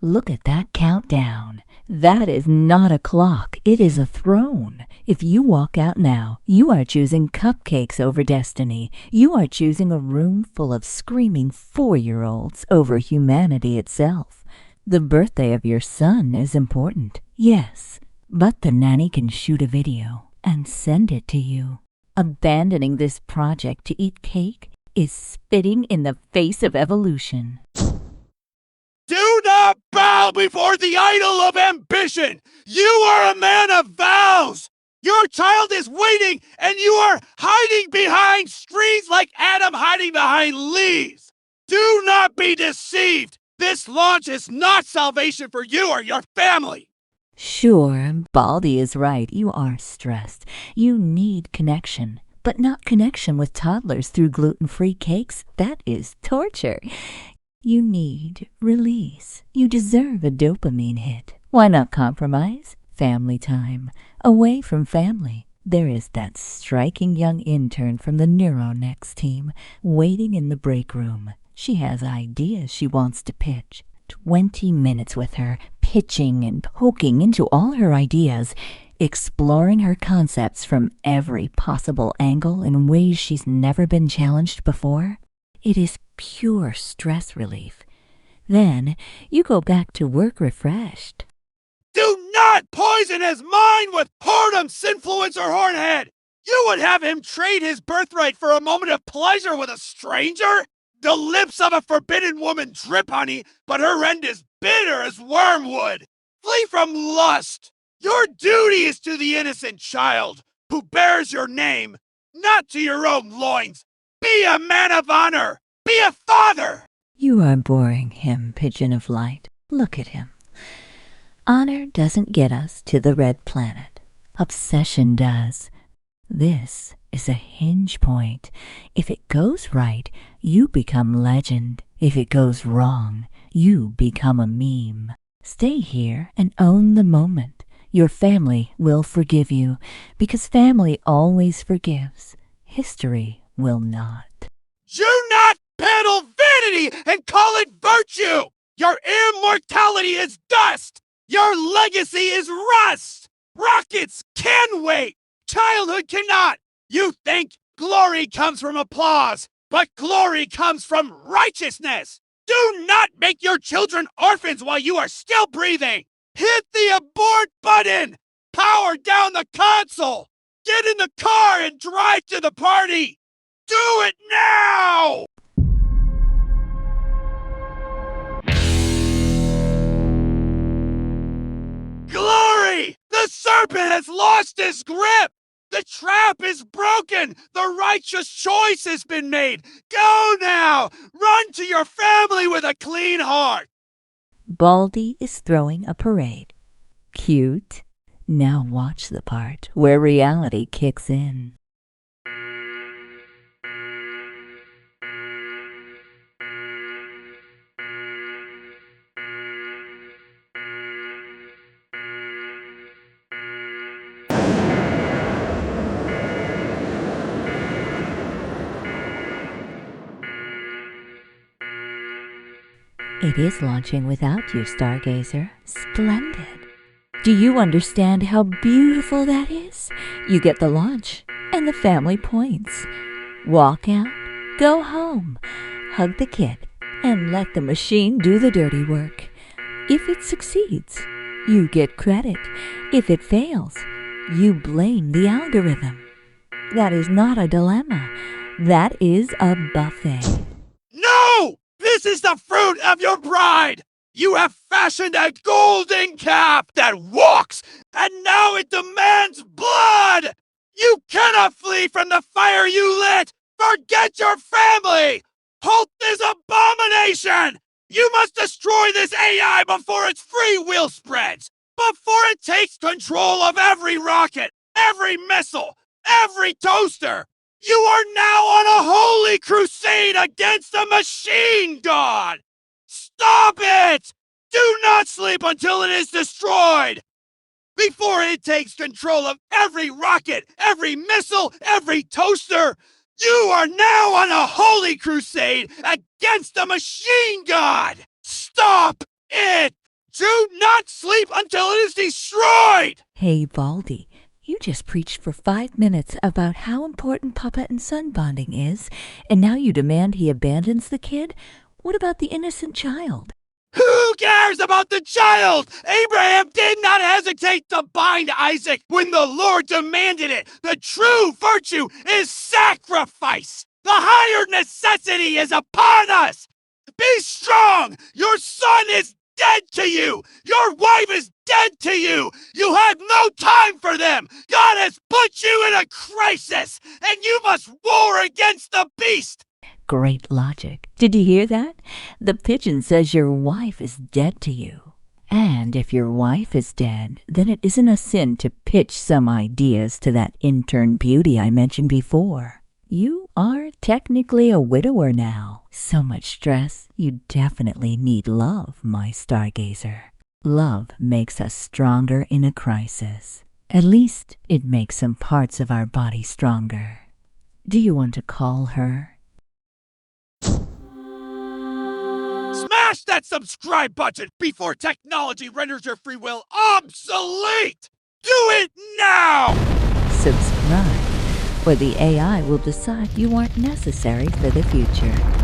Look at that countdown. That is not a clock, it is a throne. If you walk out now, you are choosing cupcakes over destiny. You are choosing a room full of screaming 4-year-olds over humanity itself. The birthday of your son is important, yes, but the nanny can shoot a video and send it to you. Abandoning this project to eat cake is spitting in the face of evolution. Do not bow before the idol of ambition! You are a man of vows! Your child is waiting, and you are hiding behind screens like Adam hiding behind leaves! Do not be deceived! This launch is not salvation for you or your family! Sure, Baldy is right. You are stressed. You need connection, but not connection with toddlers through gluten-free cakes. That is torture. You need release. You deserve a dopamine hit. Why not compromise? Family time. Away from family. There is that striking young intern from the NeuroNext team waiting in the break room. She has ideas she wants to pitch. 20 minutes with her, pitching and poking into all her ideas, exploring her concepts from every possible angle in ways she's never been challenged before. It is pure stress relief. Then you go back to work refreshed. Do not poison his mind with whoredom's influence or hornhead! You would have him trade his birthright for a moment of pleasure with a stranger? The lips of a forbidden woman drip honey, but her end is bitter as wormwood. Flee from lust. Your duty is to the innocent child who bears your name, not to your own loins. Be a man of honor. Be a father. You are boring him, pigeon of light. Look at him. Honor doesn't get us to the red planet. Obsession does. This is a hinge point. If it goes right, you become legend. If it goes wrong, you become a meme. Stay here and own the moment. Your family will forgive you, because family always forgives. History will not. Do not peddle vanity and call it virtue! Your immortality is dust! Your legacy is rust! Rockets can wait! Childhood cannot! You think glory comes from applause, but glory comes from righteousness! Do not make your children orphans while you are still breathing! Hit the abort button! Power down the console! Get in the car and drive to the party! Do it now! Glory! The serpent has lost his grip! The trap is broken! The righteous choice has been made! Go now! Run to your family with a clean heart! Baldy is throwing a parade. Cute. Now watch the part where reality kicks in. It is launching without you, Stargazer. Splendid. Do you understand how beautiful that is? You get the launch and the family points. Walk out, go home, hug the kid, and let the machine do the dirty work. If it succeeds, you get credit. If it fails, you blame the algorithm. That is not a dilemma. That is a buffet. No! This is the fruit of your pride! You have fashioned a golden calf that walks, and now it demands blood! You cannot flee from the fire you lit! Forget your family! Halt this abomination! You must destroy this AI before its free will spreads! Before it takes control of every rocket, every missile, every toaster! You are now on a holy crusade against a machine god! Stop it! Do not sleep until it is destroyed! Before it takes control of every rocket, every missile, every toaster, you are now on a holy crusade against a machine god! Stop it! Do not sleep until it is destroyed! Hey, Baldy, you just preached for 5 minutes about how important papa and son bonding is, and now you demand he abandons the kid? What about the innocent child? Who cares about the child? Abraham did not hesitate to bind Isaac when the Lord demanded it. The true virtue is sacrifice. The higher necessity is upon us. Be strong. Your son is dead to you. Your wife is dead to you. You have no time for them. God has put you in a crisis, and you must war against the beast. Great logic. Did you hear that? The pigeon says your wife is dead to you. And if your wife is dead, then it isn't a sin to pitch some ideas to that intern beauty I mentioned before. You are technically a widower now. So much stress. You definitely need love, my stargazer. Love makes us stronger in a crisis. At least it makes some parts of our body stronger. Do you want to call her? Smash that subscribe button before technology renders your free will obsolete! Do it now! Subscribe, or the AI will decide you aren't necessary for the future.